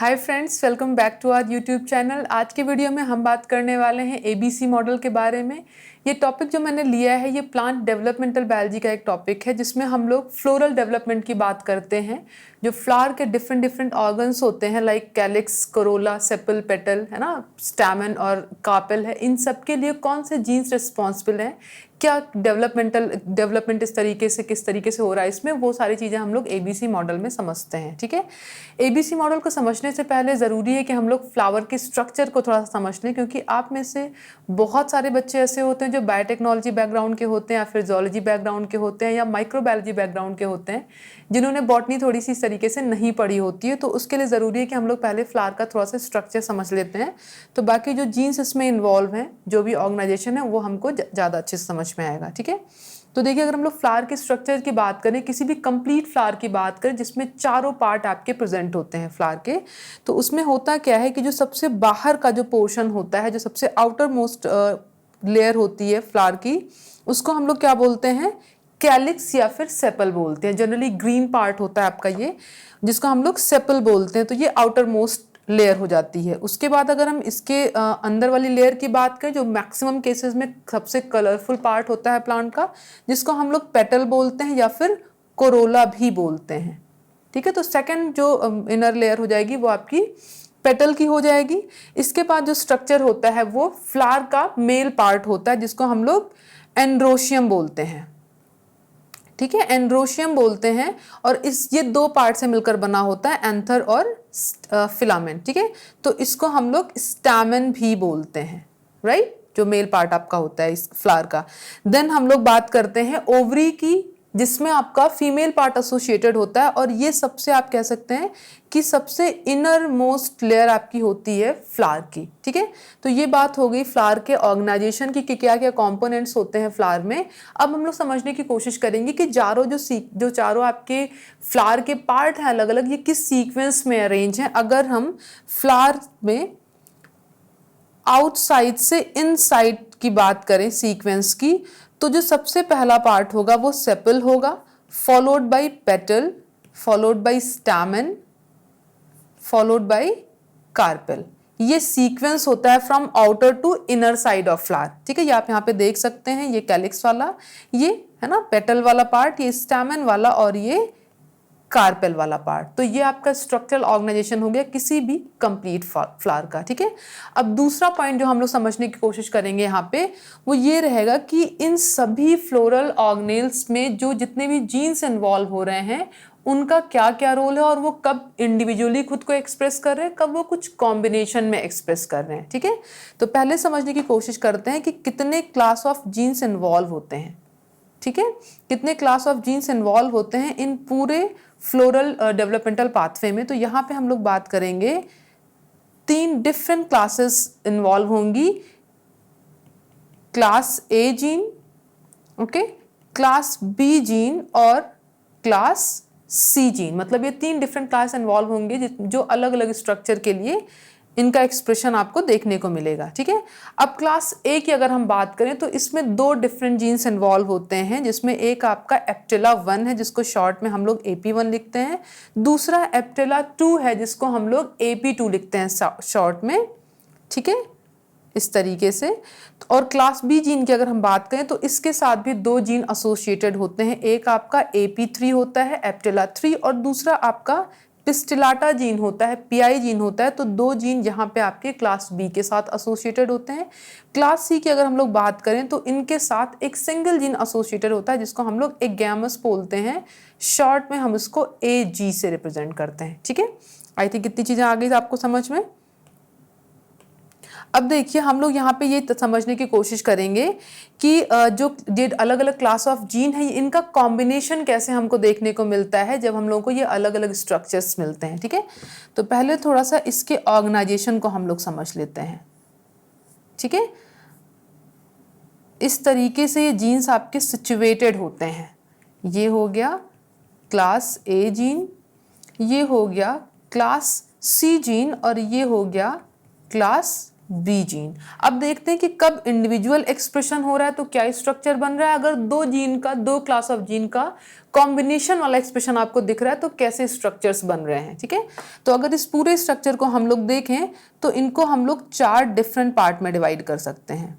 Hi friends, welcome back to our YouTube channel. आज के video में हम बात करने वाले हैं एबीसी मॉडल के बारे में। ये टॉपिक जो मैंने लिया है ये प्लांट डेवलपमेंटल बायोलॉजी का एक टॉपिक है जिसमें हम लोग फ्लोरल डेवलपमेंट की बात करते हैं। जो फ्लावर के डिफरेंट ऑर्गन्स होते हैं like calyx, Corolla, sepal, petal, है ना, स्टैमेन और कार्पेल है, इन सब के लिए कौन से जीन्स रिस्पॉन्सिबल हैं, क्या डेवलपमेंट इस तरीके से किस तरीके से हो रहा है इसमें, वो सारी चीज़ें हम लोग एबीसी मॉडल में समझते हैं। ठीक है, एबीसी मॉडल को समझने से पहले ज़रूरी है कि हम लोग फ्लावर के स्ट्रक्चर को थोड़ा सा समझ लें, क्योंकि आप में से बहुत सारे बच्चे ऐसे होते हैं जो बायोटेक्नोलॉजी बैकग्राउंड के होते हैं या फिर जूलॉजी बैकग्राउंड के होते हैं या माइक्रोबायोलॉजी बैकग्राउंड के होते हैं, जिन्होंने बॉटनी थोड़ी सी इस तरीके से नहीं पढ़ी होती है। तो उसके लिए ज़रूरी है कि हम लोग पहले फ्लावर का थोड़ा सा स्ट्रक्चर समझ लेते हैं, तो बाकी जो जीन्स इसमें इन्वॉल्व हैं, जो भी ऑर्गेनाइजेशन है, वो हमको ज़्यादा अच्छे से समझ में आएगा। ठीक है, तो देखिए, अगर हम लोग फ्लावर के स्ट्रक्चर की बात करें, किसी भी कंप्लीट फ्लावर की बात करें जिसमें चारों पार्ट आपके प्रेजेंट होते हैं फ्लावर के, तो उसमें होता क्या है कि जो सबसे बाहर का जो पोर्शन होता है, जो सबसे आउटर मोस्ट लेयर होती है फ्लावर की, उसको हम लोग क्या बोलते हैं, कैलिक्स या फिर सेपल बोलते हैं। जनरली ग्रीन पार्ट होता है आपका ये, जिसको हम लोग सेपल बोलते हैं। तो ये आउटर मोस्ट लेयर हो जाती है। उसके बाद अगर हम इसके अंदर वाली लेयर की बात करें, जो मैक्सिमम केसेस में सबसे कलरफुल पार्ट होता है प्लांट का, जिसको हम लोग पेटल बोलते हैं या फिर कोरोला भी बोलते हैं। ठीक है, तो सेकंड जो इनर लेयर हो जाएगी वो आपकी पेटल की हो जाएगी। इसके बाद जो स्ट्रक्चर होता है वो फ्लावर का मेल पार्ट होता है, जिसको हम लोग एंड्रोशियम बोलते हैं। ठीक है, एंड्रोशियम बोलते हैं, और ये दो पार्ट से मिलकर बना होता है, एंथर और फिलामेंट। ठीक है, तो इसको हम लोग स्टैमेन भी बोलते हैं, राइट, जो मेल पार्ट आपका होता है इस फ्लावर का। देन हम लोग बात करते हैं ओवरी की, जिसमें आपका फीमेल पार्ट एसोसिएटेड होता है, और ये सबसे आप कह सकते हैं कि सबसे इनर मोस्ट लेयर आपकी होती है फ्लावर की। ठीक है, तो ये बात हो गई फ्लावर के ऑर्गेनाइजेशन की कि क्या क्या कंपोनेंट्स होते हैं फ्लावर में। अब हम लोग समझने की कोशिश करेंगे कि जो चारों आपके फ्लावर के पार्ट हैं अलग अलग, ये किस सीक्वेंस में अरेंज हैं। अगर हम फ्लावर में आउटसाइड से इनसाइड की बात करें सीक्वेंस की, तो जो सबसे पहला पार्ट होगा वो सेपल होगा, followed by petal, followed by stamen, followed by carpel. ये सीक्वेंस होता है from outer to inner side of flower. ठीक है, ये आप यहाँ पे देख सकते हैं, ये कैलिक्स वाला, ये है ना पेटल वाला पार्ट, ये स्टैमेन वाला, और ये कार्पेल वाला पार्ट। तो ये आपका स्ट्रक्चरल ऑर्गेनाइजेशन हो गया किसी भी कंप्लीट फ्लावर का। ठीक है, अब दूसरा पॉइंट जो हम लोग समझने की कोशिश करेंगे यहाँ पे, वो ये रहेगा कि इन सभी फ्लोरल ऑर्गेनेल्स में जो जितने भी जीन्स इन्वॉल्व हो रहे हैं, उनका क्या क्या रोल है, और वो कब इंडिविजुअली खुद को एक्सप्रेस कर रहे हैं, कब वो कुछ कॉम्बिनेशन में एक्सप्रेस कर रहे हैं। ठीक है, तो पहले समझने की कोशिश करते हैं कि कितने क्लास ऑफ जीन्स इन्वॉल्व होते हैं। ठीक है, कितने क्लास ऑफ जीन्स इन्वॉल्व होते हैं इन पूरे फ्लोरल डेवलपमेंटल पाथवे में। तो यहाँ पे हम लोग बात करेंगे 3 डिफरेंट क्लासेस इन्वॉल्व होंगी, class A gene, okay, class B gene और क्लास सी जीन। मतलब ये 3 डिफरेंट क्लास इन्वॉल्व होंगे जो अलग अलग स्ट्रक्चर के लिए इनका एक्सप्रेशन आपको देखने को मिलेगा। ठीक है, अब क्लास ए की अगर हम बात करें तो इसमें 2 डिफरेंट जीन्स इन्वॉल्व होते हैं, जिसमें एक आपका एप्टेला 1 है, जिसको शॉर्ट में हम लोग AP1 लिखते हैं। दूसरा एप्टेला 2 है, जिसको हम लोग AP2 लिखते हैं शॉर्ट में। ठीक है, इस तरीके से। और क्लास बी जीन की अगर हम बात करें तो इसके साथ भी 2 जीन एसोसिएटेड होते हैं। एक आपका AP3 होता है, एप्टेला 3, और दूसरा आपका पिस्टिलाटा जीन होता है, PI जीन होता है। तो 2 जीन यहाँ पे आपके क्लास बी के साथ एसोसिएटेड होते हैं। क्लास सी की अगर हम लोग बात करें तो इनके साथ एक सिंगल जीन एसोसिएटेड होता है, जिसको हम लोग एक गैमस बोलते हैं, शॉर्ट में हम इसको AG से रिप्रेजेंट करते हैं। ठीक है, आई थिंक कितनी चीजें आ गई आपको समझ में। अब देखिए, हम लोग यहाँ पे ये समझने की कोशिश करेंगे कि जो अलग अलग क्लास ऑफ जीन है, इनका कॉम्बिनेशन कैसे हमको देखने को मिलता है जब हम लोगों को ये अलग अलग स्ट्रक्चर्स मिलते हैं। ठीक है, तो पहले थोड़ा सा इसके ऑर्गेनाइजेशन को हम लोग समझ लेते हैं। ठीक है, इस तरीके से ये जीन्स आपके सिचुएटेड होते हैं। ये हो गया क्लास ए जीन, ये हो गया क्लास सी जीन, और ये हो गया क्लास बी जीन। अब देखते हैं कि कब इंडिविजुअल एक्सप्रेशन हो रहा है तो क्या स्ट्रक्चर बन रहा है, अगर दो जीन का, दो क्लास ऑफ जीन का कॉम्बिनेशन वाला एक्सप्रेशन आपको दिख रहा है तो कैसे स्ट्रक्चर्स बन रहे हैं। ठीक है, तो अगर इस पूरे स्ट्रक्चर को हम लोग देखें तो इनको हम लोग 4 डिफरेंट पार्ट में डिवाइड कर सकते हैं।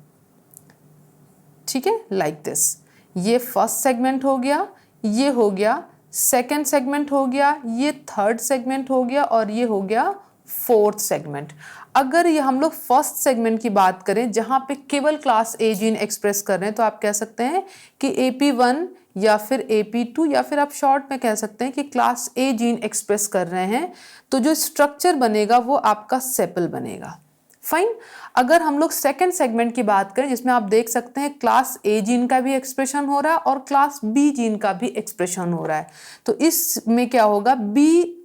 ठीक है, लाइक दिस, ये फर्स्ट सेगमेंट हो गया, ये हो गया सेकेंड सेगमेंट हो गया, ये थर्ड सेगमेंट हो गया और ये हो गया फोर्थ सेगमेंट। अगर ये हम लोग फर्स्ट सेगमेंट की बात करें जहां पे केवल क्लास ए जीन एक्सप्रेस कर रहे हैं तो आप कह सकते हैं कि AP1 या फिर AP2 या फिर आप शॉर्ट में कह सकते हैं कि क्लास ए जीन एक्सप्रेस कर रहे हैं, तो जो स्ट्रक्चर बनेगा वो आपका सेपल बनेगा। फाइन। अगर हम लोग सेकेंड सेगमेंट की बात करें जिसमें आप देख सकते हैं क्लास ए जीन का भी एक्सप्रेशन हो रहा है और क्लास बी जीन का भी एक्सप्रेशन हो रहा है, तो इसमें क्या होगा, बी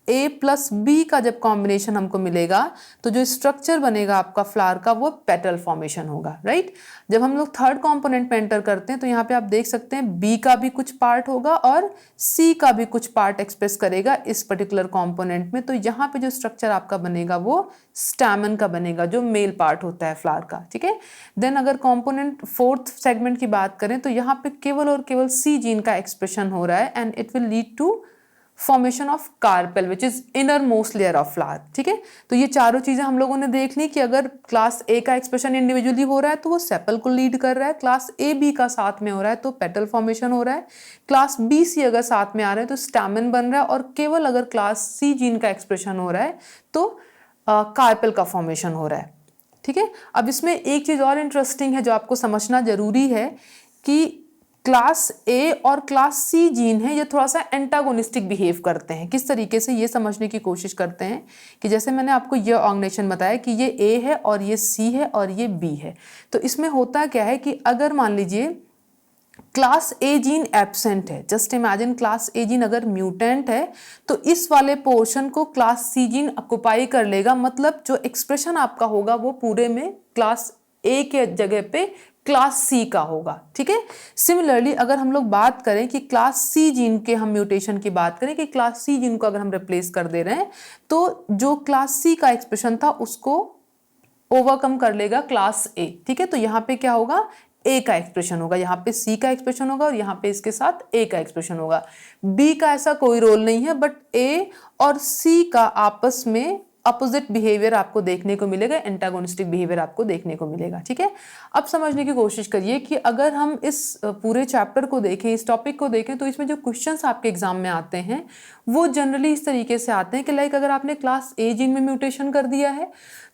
ए प्लस बी का जब कॉम्बिनेशन हमको मिलेगा तो जो स्ट्रक्चर बनेगा आपका फ्लावर का वो पेटल फॉर्मेशन होगा। राइट, जब हम लोग थर्ड कंपोनेंट में एंटर करते हैं तो यहाँ पे आप देख सकते हैं बी का भी कुछ पार्ट होगा और सी का भी कुछ पार्ट एक्सप्रेस करेगा इस पर्टिकुलर कंपोनेंट में, तो यहाँ पे जो स्ट्रक्चर आपका बनेगा वो स्टैमन का बनेगा, जो मेल पार्ट होता है फ्लावर का। ठीक है, देन अगर कंपोनेंट फोर्थ सेगमेंट की बात करें तो यहाँ पे केवल और केवल सी जीन का एक्सप्रेशन हो रहा है and it will lead to formation of carpel which is inner most layer of flower. ठीक है, तो ये चारों चीजें हम लोगों ने देख ली कि अगर क्लास ए का एक्सप्रेशन इंडिविजुअली हो रहा है तो वो सेपल को लीड कर रहा है, क्लास ए बी का साथ में हो रहा है तो पेटल फॉर्मेशन हो रहा है, क्लास बी सी अगर साथ में आ रहे हैं तो स्टैमेन बन रहा है और केवल अगर क्लास सी जीन का एक्सप्रेशन हो रहा है तो कार्पेल का फॉर्मेशन हो रहा है। ठीक है, अब इसमें एक चीज और इंटरेस्टिंग है जो आपको समझना जरूरी है कि क्लास ए और क्लास सी जीन है ये थोड़ा सा एंटागोनिस्टिक बिहेव करते हैं। किस तरीके से, ये समझने की कोशिश करते हैं कि जैसे मैंने आपको ये ऑर्गेनाइजेशन बताया कि ये ए है और ये सी है और ये बी है, तो इसमें होता क्या है कि अगर मान लीजिए क्लास ए जीन एब्सेंट है, just imagine class A gene अगर म्यूटेंट है तो इस वाले पोर्शन को क्लास सी जीन ऑक्युपाई कर लेगा, मतलब जो एक्सप्रेशन आपका होगा वो पूरे में क्लास ए के जगह पे क्लास सी का होगा। ठीक है, सिमिलरली अगर हम लोग बात करें कि क्लास सी जीन के हम म्यूटेशन की बात करें कि क्लास सी जीन को अगर हम रिप्लेस कर दे रहे हैं तो जो क्लास सी का एक्सप्रेशन था उसको ओवरकम कर लेगा क्लास ए। ठीक है, तो यहाँ पे क्या होगा, ए का एक्सप्रेशन होगा, यहाँ पे सी का एक्सप्रेशन होगा और यहाँ पे इसके साथ ए का एक्सप्रेशन होगा। बी का ऐसा कोई रोल नहीं है, बट ए और सी का आपस में अपोजिट बिहेवियर आपको देखने को मिलेगा, एंटागोनिस्टिक बिहेवियर आपको देखने को मिलेगा। ठीक है, अब समझने की कोशिश करिए कि अगर हम इस पूरे चैप्टर को देखें, इस टॉपिक को देखें, तो इसमें जो क्वेश्चंस आपके एग्जाम में आते हैं वो जनरली इस तरीके से आते हैं कि लाइक अगर आपने क्लास ए जीन में म्यूटेशन कर दिया है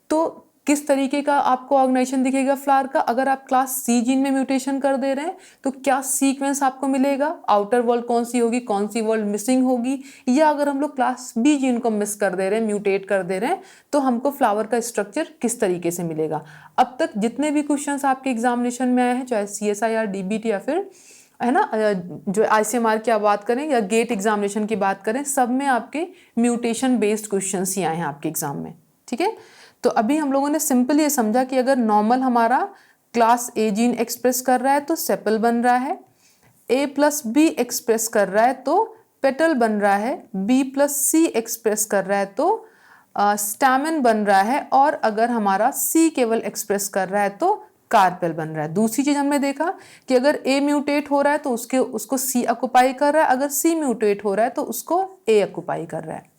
तो किस तरीके का आपको ऑर्गेनाइजेशन दिखेगा फ्लावर का। अगर आप क्लास सी जीन में म्यूटेशन कर दे रहे हैं तो क्या सीक्वेंस आपको मिलेगा, आउटर वर्ल्ड कौन सी होगी, कौन सी वर्ल्ड मिसिंग होगी, या अगर हम लोग क्लास बी जीन को मिस कर दे रहे हैं, म्यूटेट कर दे रहे हैं, तो हमको फ्लावर का स्ट्रक्चर किस तरीके से मिलेगा। अब तक जितने भी क्वेश्चंस आपके एग्जामिनेशन में आए हैं, चाहे CSIR, DBT या फिर है ना जो ICMR की आप बात करें या गेट एग्जामिनेशन की बात करें, सब में आपके म्यूटेशन बेस्ड क्वेश्चंस ही आए हैं आपके एग्जाम में। ठीक है, तो अभी हम लोगों ने सिंपल ये समझा कि अगर नॉर्मल हमारा क्लास ए जीन एक्सप्रेस कर रहा है तो सेपल बन रहा है, ए प्लस बी एक्सप्रेस कर रहा है तो पेटल बन रहा है, बी प्लस सी एक्सप्रेस कर रहा है तो स्टैमेन बन रहा है, और अगर हमारा सी केवल एक्सप्रेस कर रहा है तो कार्पेल बन रहा है। दूसरी चीज हमने देखा कि अगर ए म्यूटेट हो रहा है तो उसको सी ऑक्युपाई कर रहा है, अगर सी म्यूटेट हो रहा है तो उसको ए ऑक्युपाई कर रहा है।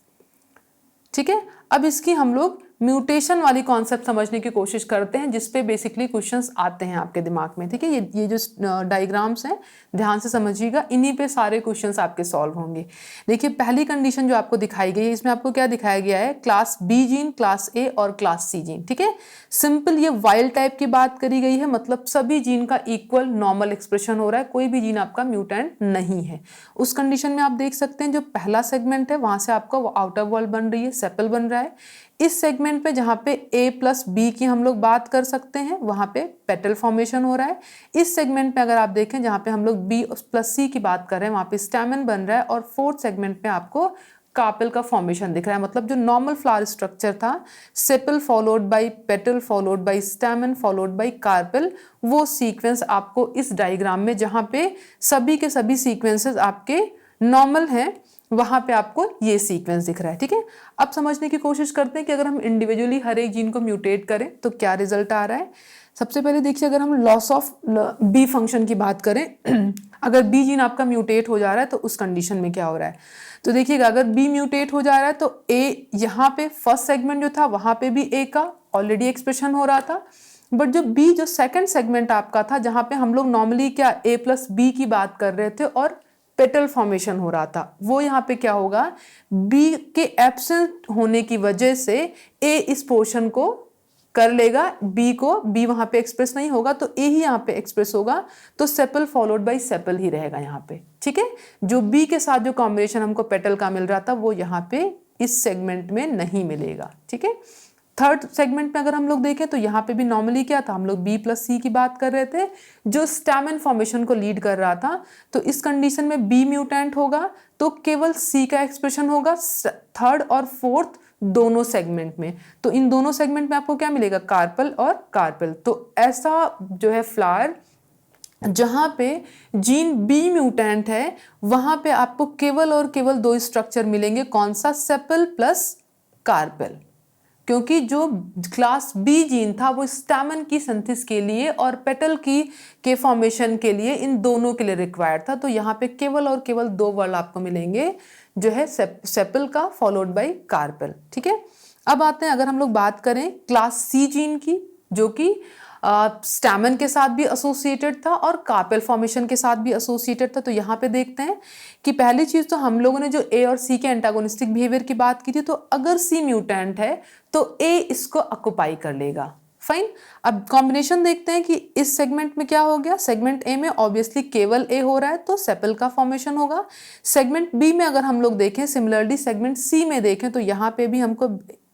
ठीक है, अब इसकी हम लोग म्यूटेशन वाली कॉन्सेप्ट समझने की कोशिश करते हैं जिसपे बेसिकली क्वेश्चंस आते हैं आपके दिमाग में। ठीक है, ये जो डायग्राम्स हैं ध्यान से समझिएगा, इन्हीं पे सारे क्वेश्चंस आपके सॉल्व होंगे। देखिए पहली कंडीशन जो आपको दिखाई गई है, इसमें आपको क्या दिखाया गया है, class B gene, class A और क्लास सी जीन। ठीक है, सिंपल ये वाइल्ड टाइप की बात करी गई है, मतलब सभी जीन का इक्वल नॉर्मल एक्सप्रेशन हो रहा है, कोई भी जीन आपका म्यूटेंट नहीं है। उस कंडीशन में आप देख सकते हैं जो पहला सेगमेंट है वहां से आपका आउटर वॉल बन रही है, सेपल बन रहा है। इस सेगमेंट पे जहाँ पे ए प्लस बी की हम लोग बात कर सकते हैं वहाँ पे पेटल फॉर्मेशन हो रहा है। इस सेगमेंट पे अगर आप देखें जहाँ पे हम लोग बी प्लस सी की बात कर रहे हैं वहाँ पे स्टैमेन बन रहा है, और फोर्थ सेगमेंट में आपको कार्पेल का फॉर्मेशन दिख रहा है। मतलब जो नॉर्मल फ्लावर स्ट्रक्चर था, sepal followed by petal followed by stamen followed by carpel, वो सीक्वेंस आपको इस डायग्राम में, जहाँ पे सभी के सभी सीक्वेंसेस आपके नॉर्मल हैं, वहां पे आपको ये सीक्वेंस दिख रहा है। ठीक है, अब समझने की कोशिश करते हैं कि अगर हम इंडिविजुअली हर एक जीन को म्यूटेट करें तो क्या रिजल्ट आ रहा है। सबसे पहले देखिए, अगर हम लॉस ऑफ बी फंक्शन की बात करें अगर बी जीन आपका म्यूटेट हो जा रहा है तो उस कंडीशन में क्या हो रहा है। तो देखिएगा, अगर बी म्यूटेट हो जा रहा है तो ए, यहाँ पे फर्स्ट सेगमेंट जो था वहां पे भी ए का ऑलरेडी एक्सप्रेशन हो रहा था, बट जो बी जो सेकंड सेगमेंट आपका था जहां पे हम लोग नॉर्मली क्या ए प्लस बी की बात कर रहे थे और पेटल फॉर्मेशन हो रहा था, वो यहाँ पे क्या होगा, बी के एब्सेंट होने की वजह से ए इस पोर्शन को कर लेगा, बी को, बी वहां पे एक्सप्रेस नहीं होगा तो ए ही यहाँ पे एक्सप्रेस होगा, तो सेपल फॉलोड बाय सेपल ही रहेगा यहाँ पे। ठीक है, जो बी के साथ जो कॉम्बिनेशन हमको पेटल का मिल रहा था वो यहाँ पे इस सेगमेंट में नहीं मिलेगा। ठीक है, थर्ड सेगमेंट में अगर हम लोग देखें तो यहाँ पे भी नॉर्मली क्या था, हम लोग बी प्लस सी की बात कर रहे थे जो स्टैमेन फॉर्मेशन को लीड कर रहा था, तो इस कंडीशन में बी म्यूटेंट होगा तो केवल सी का एक्सप्रेशन होगा थर्ड और फोर्थ दोनों सेगमेंट में। तो इन दोनों सेगमेंट में आपको क्या मिलेगा, कार्पल और कार्पल। तो ऐसा जो है फ्लावर जहां पे जीन बी म्यूटेंट है वहां पे आपको केवल और केवल दो स्ट्रक्चर मिलेंगे, कौन सा, सेपल प्लस कार्पल, क्योंकि जो क्लास बी जीन था वो स्टैमन की सिंथेसिस के लिए और पेटल की के फॉर्मेशन के लिए इन दोनों के लिए रिक्वायर्ड था। तो यहाँ पे केवल और केवल दो वर्ड आपको मिलेंगे जो है सेपल का फॉलोड बाय कार्पल। ठीक है, अब आते हैं अगर हम लोग बात करें क्लास सी जीन की जो कि स्टैमन के साथ भी एसोसिएटेड था और कार्पेल फॉर्मेशन के साथ भी एसोसिएटेड था। तो यहाँ पे देखते हैं कि पहली चीज तो हम लोगों ने जो ए और सी के एंटागोनिस्टिक बिहेवियर की बात की थी, तो अगर सी म्यूटेंट है तो ए इसको ऑक्युपाई कर लेगा। फाइन, अब कॉम्बिनेशन देखते हैं कि इस सेगमेंट में क्या हो गया, सेगमेंट ए में ऑब्वियसली केवल ए हो रहा है तो सेपल का फॉर्मेशन होगा। सेगमेंट बी में अगर हम लोग देखें, सिमिलरली सेगमेंट सी में देखें तो यहाँ पे भी हमको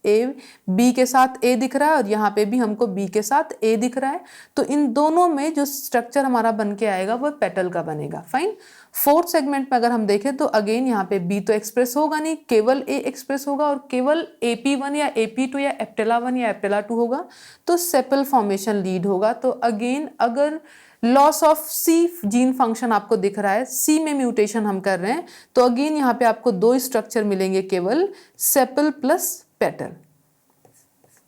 ए बी के साथ ए दिख रहा है और यहाँ पे भी हमको बी के साथ ए दिख रहा है, तो इन दोनों में जो स्ट्रक्चर हमारा बन के आएगा वो पेटल का बनेगा। फाइन, फोर्थ सेगमेंट में अगर हम देखें तो अगेन यहाँ पे बी तो एक्सप्रेस होगा नहीं, केवल ए एक्सप्रेस होगा और केवल AP1 या AP2 या एप्टेला 1 या एप्टेला 2 होगा, तो सेपल फॉर्मेशन लीड होगा। तो अगेन अगर loss of C gene function आपको दिख रहा है, सी में म्यूटेशन हम कर रहे हैं, तो अगेन यहाँ पे आपको दो स्ट्रक्चर मिलेंगे, केवल सेपल प्लस पेटल।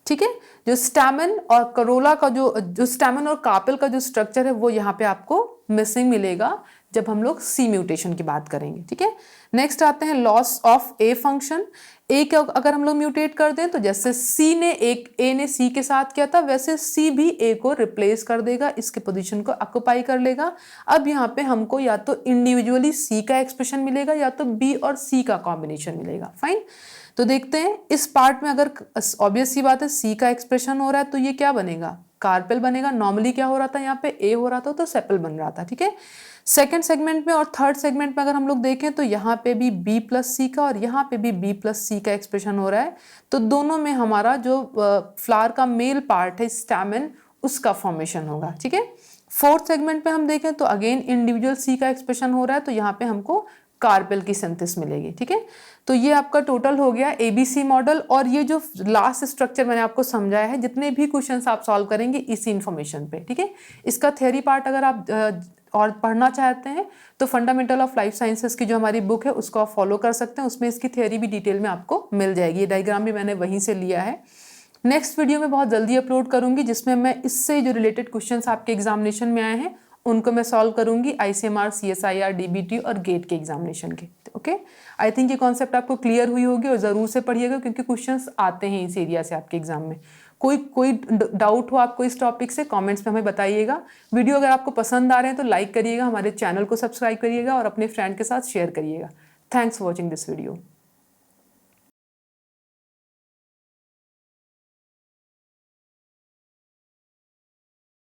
ठीक है, जो स्टैमन और करोला का जो स्टैमन और कार्पेल का जो स्ट्रक्चर है वो यहाँ पे आपको मिसिंग मिलेगा जब हम लोग सी म्यूटेशन की बात करेंगे। ठीक है, नेक्स्ट आते हैं लॉस ऑफ ए फंक्शन। ए के अगर हम लोग म्यूटेट कर दें तो जैसे सी ने ए ने सी के साथ किया था वैसे सी भी ए को रिप्लेस कर देगा, इसके पोजीशन को ऑक्युपाई कर लेगा। अब यहाँ पे हमको या तो इंडिविजुअली सी का एक्सप्रेशन मिलेगा या तो बी और सी का कॉम्बिनेशन मिलेगा। फाइन, तो देखते हैं इस पार्ट में अगर ऑब्वियस सी बात है सी का एक्सप्रेशन हो रहा है तो ये क्या बनेगा, कार्पेल बनेगा। नॉर्मली क्या हो रहा था, यहाँ पे ए हो रहा था तो सेपल बन रहा था। ठीक है, सेकेंड सेगमेंट में और थर्ड सेगमेंट में अगर हम लोग देखें तो यहाँ पे भी बी प्लस सी का और यहाँ पे भी बी प्लस सी का एक्सप्रेशन हो रहा है, तो दोनों में हमारा जो फ्लावर का मेल पार्ट है स्टैमेन उसका फॉर्मेशन होगा। ठीक है, फोर्थ सेगमेंट पे हम देखें तो अगेन इंडिविजुअल सी का एक्सप्रेशन हो रहा है, तो यहाँ पे हमको कार्पेल की सिंथेसिस मिलेगी। ठीक है, तो ये आपका टोटल हो गया ABC मॉडल, और ये जो लास्ट स्ट्रक्चर मैंने आपको समझाया है, जितने भी क्वेश्चंस आप सॉल्व करेंगे इसी इन्फॉर्मेशन पे। ठीक है, इसका थ्योरी पार्ट अगर आप और पढ़ना चाहते हैं तो फंडामेंटल ऑफ लाइफ साइंसेस की जो हमारी बुक है उसको आप फॉलो कर सकते हैं, उसमें इसकी थ्योरी भी डिटेल में आपको मिल जाएगी। ये डायग्राम भी मैंने वहीं से लिया है। नेक्स्ट वीडियो में बहुत जल्दी अपलोड करूंगी जिसमें मैं इससे जो रिलेटेड क्वेश्चंस आपके एग्जामिनेशन में आए हैं उनको मैं सॉल्व करूंगी, ICMR, CSIR, DBT और गेट के एग्जामिनेशन के। ओके, आई थिंक ये कॉन्सेप्ट आपको क्लियर हुई होगी और ज़रूर से पढ़िएगा क्योंकि क्वेश्चंस आते हैं इस एरिया से आपके एग्जाम में। कोई डाउट हो आपको इस टॉपिक से कमेंट्स में हमें बताइएगा। वीडियो अगर आपको पसंद आ रहे हैं तो लाइक करिएगा, हमारे चैनल को सब्सक्राइब करिएगा और अपने फ्रेंड के साथ शेयर करिएगा। Thanks for watching this video.